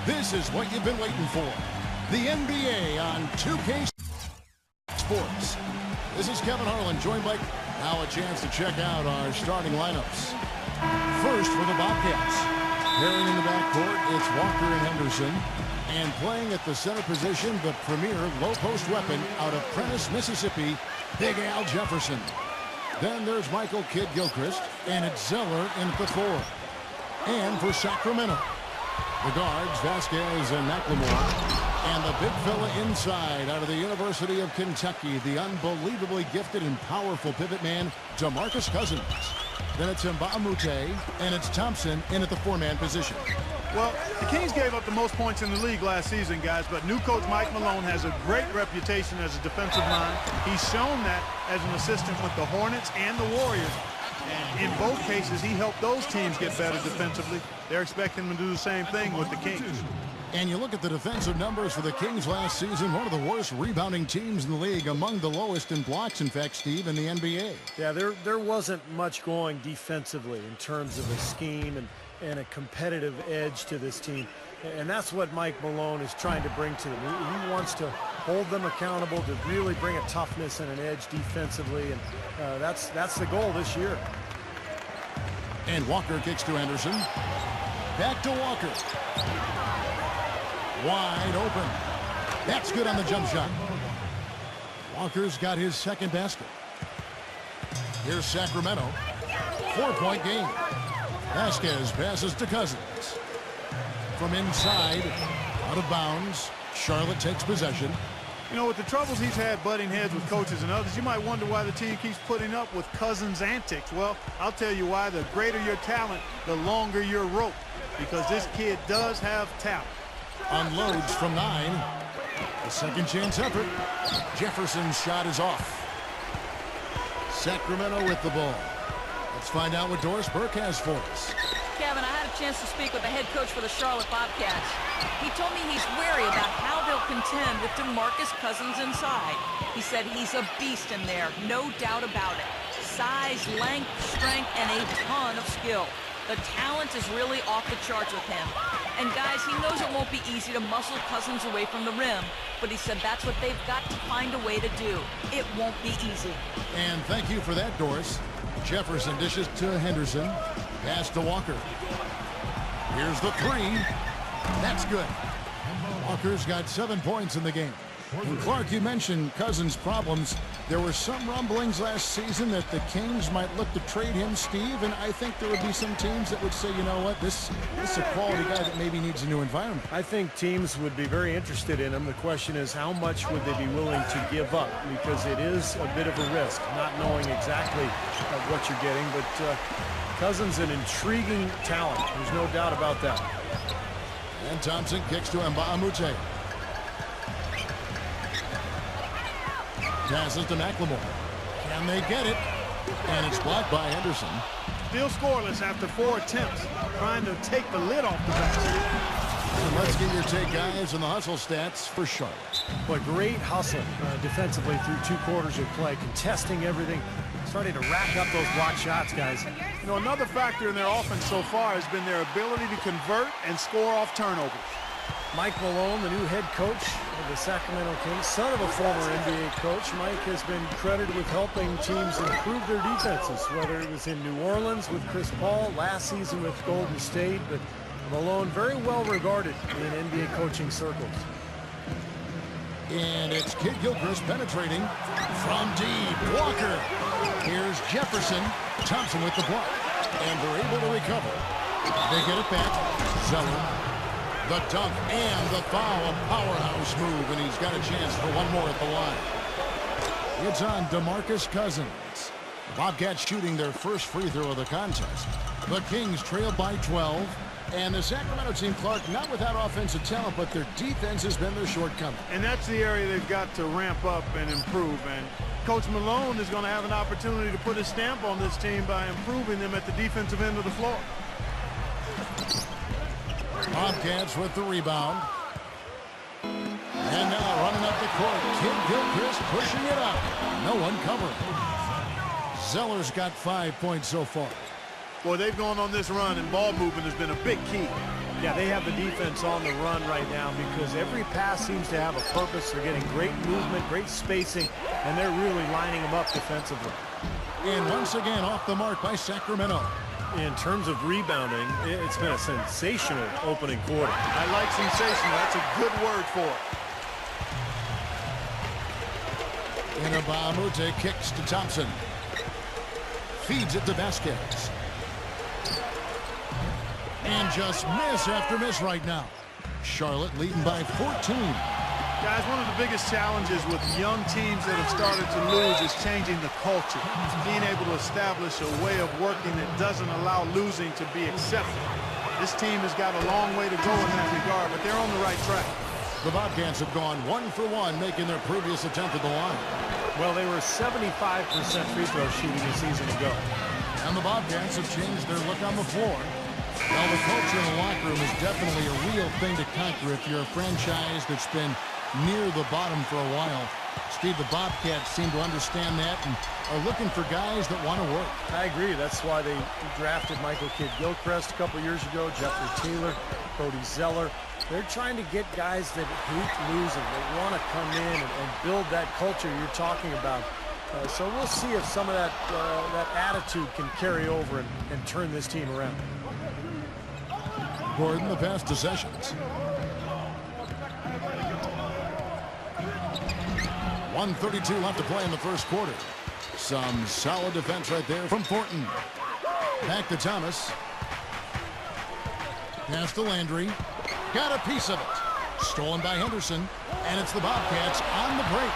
This is what you've been waiting for. The NBA on 2K Sports. This is Kevin Harlan, joined by now a chance to check out our starting lineups. First for the Bobcats. Pairing in the backcourt, it's Walker and Henderson. And playing at the center position, the premier low-post weapon out of Prentice, Mississippi, Big Al Jefferson. Then there's Michael Kidd-Gilchrist, and it's Zeller in at the 4. And for Sacramento, the guards, Vasquez and McLemore. And the big fella inside out of the University of Kentucky, the unbelievably gifted and powerful pivot man, DeMarcus Cousins. Then it's Mbamute, and it's Thompson in at the 4-man position. Well, the Kings gave up the most points in the league last season, guys, but new coach Mike Malone has a great reputation as a defensive mind. He's shown that as an assistant with the Hornets and the Warriors. And in both cases, he helped those teams get better defensively. They're expecting him to do the same thing with the Kings. And you look at the defensive numbers for the Kings last season, one of the worst rebounding teams in the league, among the lowest in blocks, in fact, Steve, in the NBA. Yeah, there wasn't much going defensively in terms of a scheme and a competitive edge to this team. And that's what Mike Malone is trying to bring to them. He wants to hold them accountable, to really bring a toughness and an edge defensively, and that's the goal this year. And Walker kicks to Anderson. Back to Walker. Wide open. That's good on the jump shot. Walker's got his second basket. Here's Sacramento. 4-point game. Vasquez passes to Cousins. From inside, out of bounds, Charlotte takes possession. You know, with the troubles he's had butting heads with coaches and others, you might wonder why the team keeps putting up with Cousins' antics. Well, I'll tell you why. The greater your talent, the longer your rope, because this kid does have talent. Unloads from 9. A second chance effort. Jefferson's shot is off. Sacramento with the ball. Let's find out what Doris Burke has for us. Kevin, I had a chance to speak with the head coach for the Charlotte Bobcats. He told me he's wary about how they'll contend with DeMarcus Cousins inside. He said he's a beast in there, no doubt about it. Size, length, strength, and a ton of skill. The talent is really off the charts with him. And guys, he knows it won't be easy to muscle Cousins away from the rim, but he said that's what they've got to find a way to do. It won't be easy. And thank you for that, Doris. Jefferson dishes to Henderson. Pass to Walker. Here's the 3. That's good. Walker's got 7 points in the game. And Clark, you mentioned Cousins' problems. There were some rumblings last season that the Kings might look to trade him, Steve, and I think there would be some teams that would say, you know what, this is a quality guy that maybe needs a new environment. I think teams would be very interested in him. The question is, how much would they be willing to give up? Because it is a bit of a risk, not knowing exactly what you're getting. But Cousins, an intriguing talent. There's no doubt about that. And Thompson kicks to Mbamute. Passes to McLemore. Can they get it? And it's blocked by Henderson. Still scoreless after 4 attempts, trying to take the lid off the basket. And let's get your take, guys, on the hustle stats for Charlotte. But great hustle defensively through 2 quarters of play, contesting everything, starting to rack up those block shots, guys. You know, another factor in their offense so far has been their ability to convert and score off turnovers. Mike Malone, the new head coach of the Sacramento Kings, son of a former NBA coach. Mike has been credited with helping teams improve their defenses, whether it was in New Orleans with Chris Paul, last season with Golden State, but Malone very well regarded in NBA coaching circles. And it's Kidd-Gilchrist penetrating from deep. Walker. Here's Jefferson. Thompson with the block. And they're able to recover. They get it back. Zeller. The dunk and the foul, a powerhouse move, and he's got a chance for one more at the line. It's on DeMarcus Cousins. The Bobcats shooting their first free throw of the contest. The Kings trail by 12, and the Sacramento team, Clark, not without offensive talent, but their defense has been their shortcoming. And that's the area they've got to ramp up and improve. And Coach Malone is going to have an opportunity to put his stamp on this team by improving them at the defensive end of the floor. Bobcats with the rebound. And now running up the court, Kidd-Gilchrist pushing it up. No one covering. Zeller's got 5 points so far. Boy, they've gone on this run, and ball movement has been a big key. Yeah, they have the defense on the run right now because every pass seems to have a purpose. They're getting great movement, great spacing, and they're really lining them up defensively. And once again, off the mark by Sacramento. In terms of rebounding, it's been a sensational opening quarter. I like sensational. That's a good word for it. Inabamute kicks to Thompson. Feeds it to Vasquez. And just miss after miss right now. Charlotte leading by 14. Guys, one of the biggest challenges with young teams that have started to lose is changing the culture. Being able to establish a way of working that doesn't allow losing to be accepted. This team has got a long way to go in that regard, but they're on the right track. The Bobcats have gone 1 for 1, making their previous attempt at the line. Well, they were 75% free throw shooting a season ago. And the Bobcats have changed their look on the floor. Well, the culture in the locker room is definitely a real thing to conquer if you're a franchise that's been near the bottom for a while. Steve, the Bobcats seem to understand that and are looking for guys that want to work. I agree. That's why they drafted Michael Kidd-Gilchrist a couple years ago, Jeffrey Taylor, Cody Zeller. They're trying to get guys that hate losing. They want to come in and build that culture you're talking about. So we'll see if some of that attitude can carry over and turn this team around. Gordon, the pass to Sessions. 1:32 left to play in the first quarter. Some solid defense right there from Thornton. Back to Thomas. Pass to Landry. Got a piece of it. Stolen by Henderson. And it's the Bobcats on the break.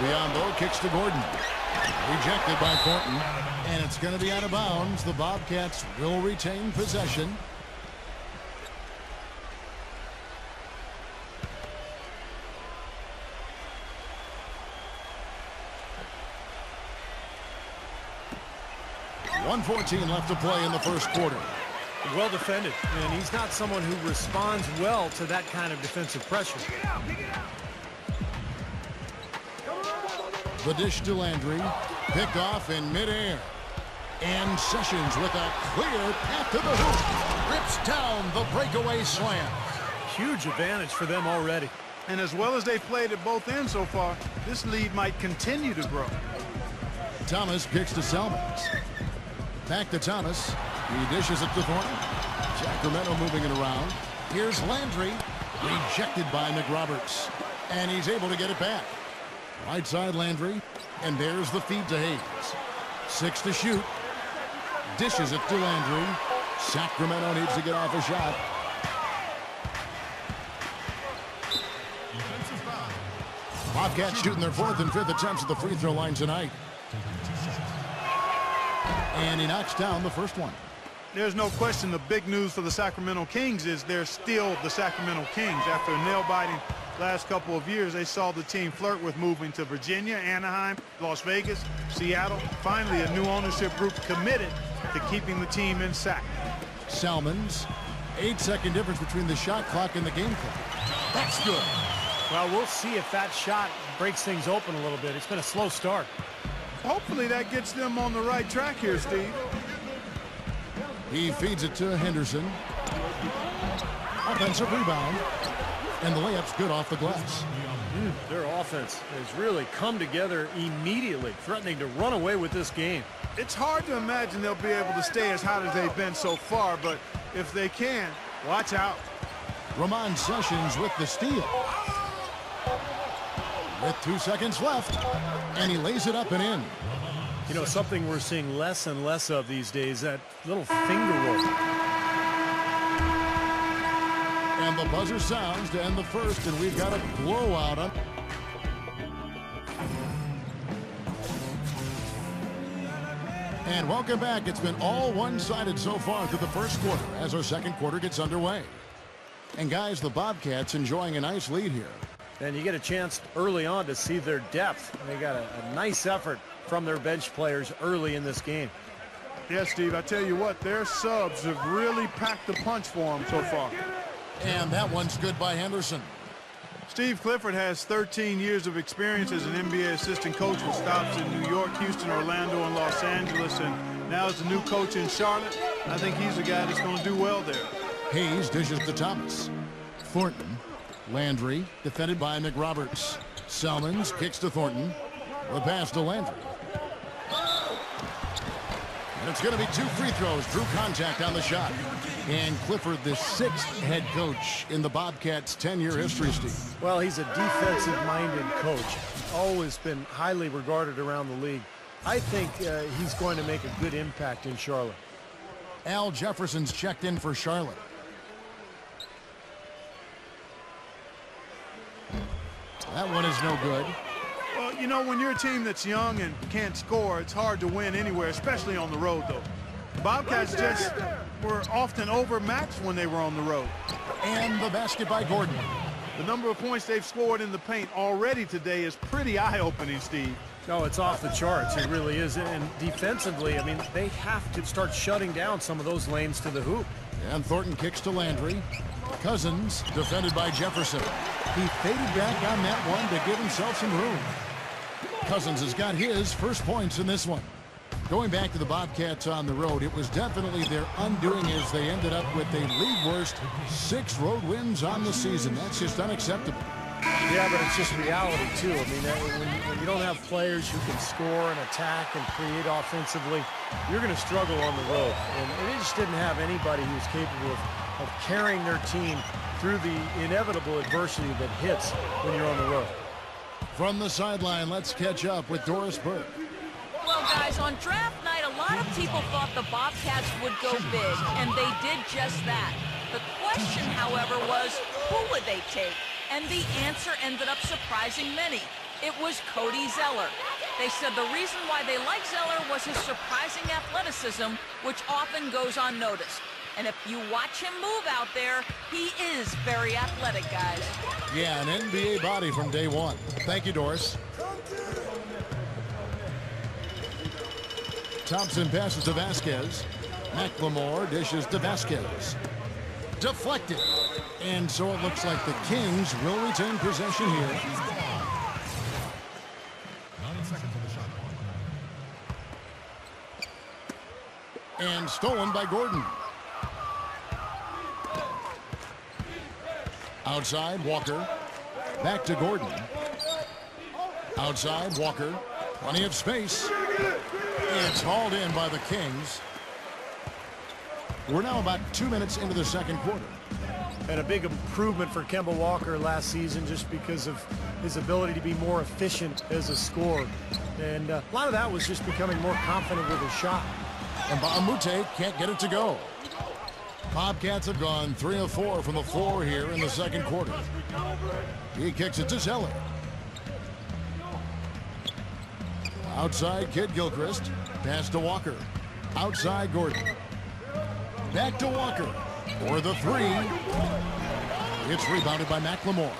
Biyombo kicks to Gordon. Rejected by Thornton. And it's going to be out of bounds. The Bobcats will retain possession. .114 left to play in the first quarter. Well defended, and he's not someone who responds well to that kind of defensive pressure. The dish to Landry. Picked off in midair. And Sessions with a clear path to the hoop. Rips down the breakaway slam. Huge advantage for them already. And as well as they've played at both ends so far, this lead might continue to grow. Thomas kicks to Salmons. Back to Thomas. He dishes it to Thornton. Sacramento moving it around. Here's Landry. Rejected by McRoberts. And he's able to get it back. Right side Landry. And there's the feed to Hayes. 6 to shoot. Dishes it to Landry. Sacramento needs to get off a shot. Bobcats shooting their 4th and 5th attempts at the free throw line tonight. And he knocks down the first one. There's no question the big news for the Sacramento Kings is they're still the Sacramento Kings. After a nail-biting last couple of years, they saw the team flirt with moving to Virginia, Anaheim, Las Vegas, Seattle. Finally, a new ownership group committed to keeping the team in Sac. Salmons, 8-second difference between the shot clock and the game clock. That's good. Well, we'll see if that shot breaks things open a little bit. It's been a slow start. Hopefully that gets them on the right track here, Steve. He feeds it to Henderson. Offensive rebound. And the layup's good off the glass. Their offense has really come together immediately, threatening to run away with this game. It's hard to imagine they'll be able to stay as hot as they've been so far, but if they can, watch out. Ramon Sessions with the steal. With 2 seconds left, and he lays it up and in. You know, something we're seeing less and less of these days, that little finger roll. And the buzzer sounds to end the first, and we've got a blowout up. And welcome back. It's been all one-sided so far through the first quarter as our second quarter gets underway. And guys, the Bobcats enjoying a nice lead here. And you get a chance early on to see their depth. They got a nice effort from their bench players early in this game. Yeah, Steve, I tell you what, their subs have really packed the punch for them so far. And that one's good by Henderson. Steve Clifford has 13 years of experience as an NBA assistant coach with stops in New York, Houston, Orlando, and Los Angeles, and now as the new coach in Charlotte. I think he's the guy that's going to do well there. Hayes dishes to Thomas. Thornton. Landry, defended by McRoberts. Salmons kicks to Thornton. The pass to Landry. And it's going to be 2 free throws through contact on the shot. And Clifford, the 6th head coach in the Bobcats' 10-year history, Steve. Well, he's a defensive-minded coach. Always been highly regarded around the league. I think he's going to make a good impact in Charlotte. Al Jefferson's checked in for Charlotte. That one is no good. Well, you know, when you're a team that's young and can't score, it's hard to win anywhere, especially on the road, though. Bobcats just were often overmatched when they were on the road. And the basket by Gordon. The number of points they've scored in the paint already today is pretty eye-opening, Steve. No, it's off the charts. It really is. And defensively, I mean, they have to start shutting down some of those lanes to the hoop. And Thornton kicks to Landry. Cousins, defended by Jefferson. He faded back on that one to give himself some room. Cousins has got his first points in this one. Going back to the Bobcats on the road, it was definitely their undoing as they ended up with a league worst 6 road wins on the season. That's just unacceptable. Yeah, but it's just reality, too. I mean, when you don't have players who can score and attack and create offensively, you're going to struggle on the road. And they just didn't have anybody who's capable of carrying their team through the inevitable adversity that hits when you're on the road. From the sideline, let's catch up with Doris Burke. Well, guys, on draft night, a lot of people thought the Bobcats would go big, and they did just that. The question, however, was who would they take? And the answer ended up surprising many. It was Cody Zeller. They said the reason why they like Zeller was his surprising athleticism, which often goes unnoticed. And if you watch him move out there, he is very athletic, guys. Yeah, an NBA body from day one. Thank you, Doris. Thompson passes to Vasquez. McLemore dishes to Vasquez. Deflected. And so it looks like the Kings will retain possession here. 9 seconds on the shot clock. And stolen by Gordon. Outside, Walker. Back to Gordon. Outside, Walker. Plenty of space. It's hauled in by the Kings. We're now about 2 minutes into the second quarter. And a big improvement for Kemba Walker last season just because of his ability to be more efficient as a scorer. And a lot of that was just becoming more confident with his shot. And Baamute can't get it to go. Bobcats have gone 3 of 4 from the floor here in the second quarter. He kicks it to Zeller. Outside, Kid Gilchrist. Pass to Walker. Outside, Gordon. Back to Walker. For the 3. It's rebounded by McLemore.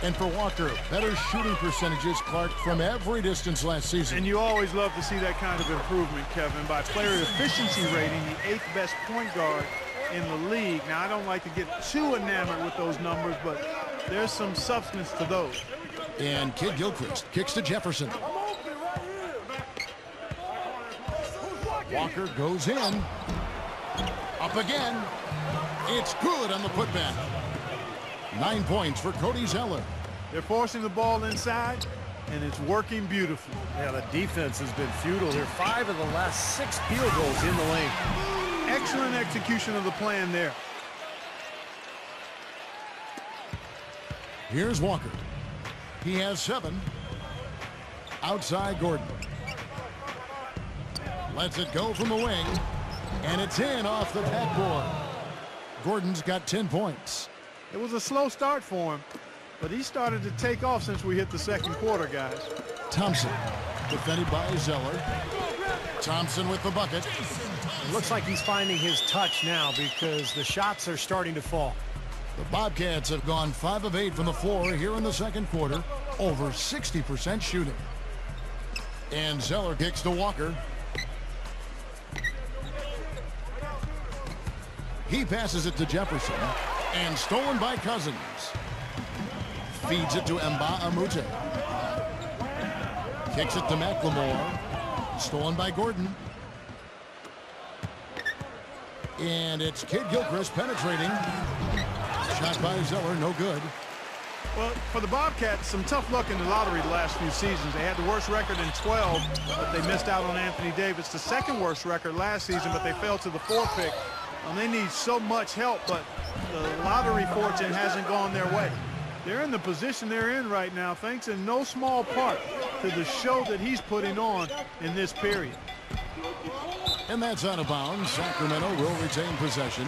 And for Walker, better shooting percentages, Clark, from every distance last season. And you always love to see that kind of improvement, Kevin. By player efficiency rating, the 8th best point guard in the league. Now, I don't like to get too enamored with those numbers, but there's some substance to those. And Kid Gilchrist kicks to Jefferson. Walker goes in. Up again. It's good on the putback. 9 points for Cody Zeller. They're forcing the ball inside, and it's working beautifully. Yeah, the defense has been futile here. 5 of the last 6 field goals in the lane. Excellent execution of the plan there. Here's Walker. He has 7. Outside Gordon. Lets it go from the wing. And it's in off the backboard. Gordon's got 10 points. It was a slow start for him, but he started to take off since we hit the second quarter, guys. Thompson, defended by Zeller. Thompson with the bucket. It looks like he's finding his touch now because the shots are starting to fall. The Bobcats have gone 5 of 8 from the floor here in the second quarter. Over 60% shooting. And Zeller kicks to Walker. He passes it to Jefferson. And stolen by Cousins. Feeds it to Baamute. Kicks it to McLemore. Stolen by Gordon. And it's Kid Gilchrist penetrating. Shot by Zeller, no good. Well, for the Bobcats, some tough luck in the lottery the last few seasons. They had the worst record in 12, but they missed out on Anthony Davis. The second worst record last season, but they fell to the 4th pick. They need so much help, but the lottery fortune hasn't gone their way. They're in the position they're in right now, thanks in no small part to the show that he's putting on in this period. And that's out of bounds. Sacramento will retain possession.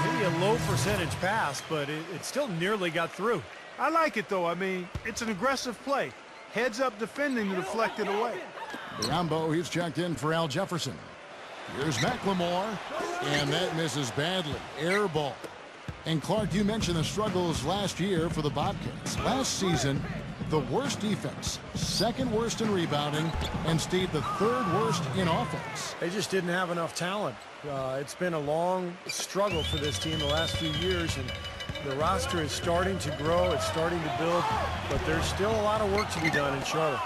Maybe a low percentage pass, but it still nearly got through. I like it, though. I mean, it's an aggressive play. Heads up defending to deflect it away. Biombo, he's checked in for Al Jefferson. Here's McLemore, and that misses badly. Air ball. And Clark, you mentioned the struggles last year for the Bobcats. Last season, the worst defense, 2nd worst in rebounding, and Steve, the 3rd worst in offense. They just didn't have enough talent. It's been a long struggle for this team the last few years, and the roster is starting to grow. It's starting to build, but there's still a lot of work to be done in Charlotte.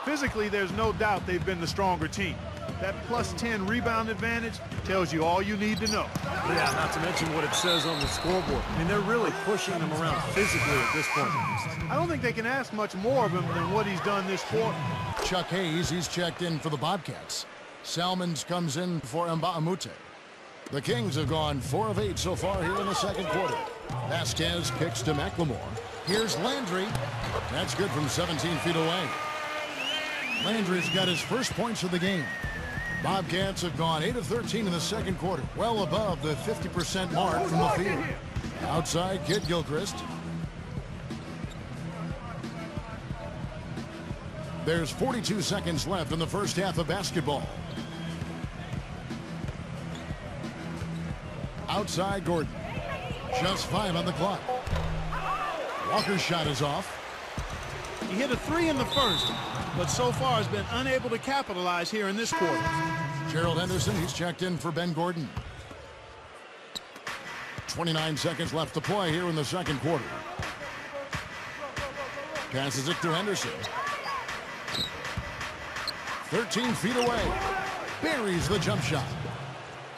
Physically, there's no doubt they've been the stronger team. That +10 rebound advantage tells you all you need to know. Yeah, not to mention what it says on the scoreboard. I mean, they're really pushing them around physically at this point. I don't think they can ask much more of him than what he's done this quarter. Chuck Hayes, he's checked in for the Bobcats. Salmons comes in for Mbamute. The Kings have gone 4 of 8 so far here in the 2nd quarter. Vasquez kicks to McLemore. Here's Landry. That's good from 17 feet away. Landry's got his first points of the game. Bobcats have gone 8 of 13 in the 2nd quarter, well above the 50% mark from the field. Outside, Kid Gilchrist. There's 42 seconds left in the first half of basketball. Outside, Gordon. Just 5 on the clock. Walker's shot is off. He hit a 3 in the first, but so far has been unable to capitalize here in this quarter. Gerald Henderson, he's checked in for Ben Gordon. 29 seconds left to play here in the 2nd quarter. Passes it to Henderson. 13 feet away. Buries the jump shot.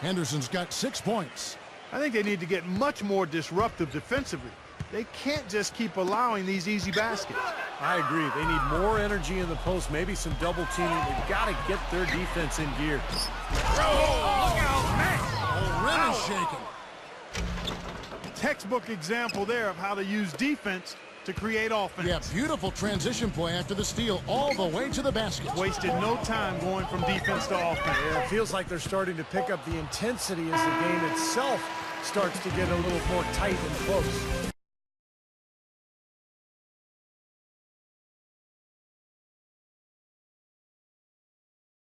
Henderson's got 6 points. I think they need to get much more disruptive defensively. They can't just keep allowing these easy baskets. I agree. They need more energy in the post, maybe some double teaming. They've got to get their defense in gear. Oh, look out, man! The rim is shaking. Textbook example there of how to use defense to create offense. Yeah, beautiful transition play after the steal all the way to the basket. Wasted no time going from defense to offense. Yeah, it feels like they're starting to pick up the intensity as the game itself starts to get a little more tight and close.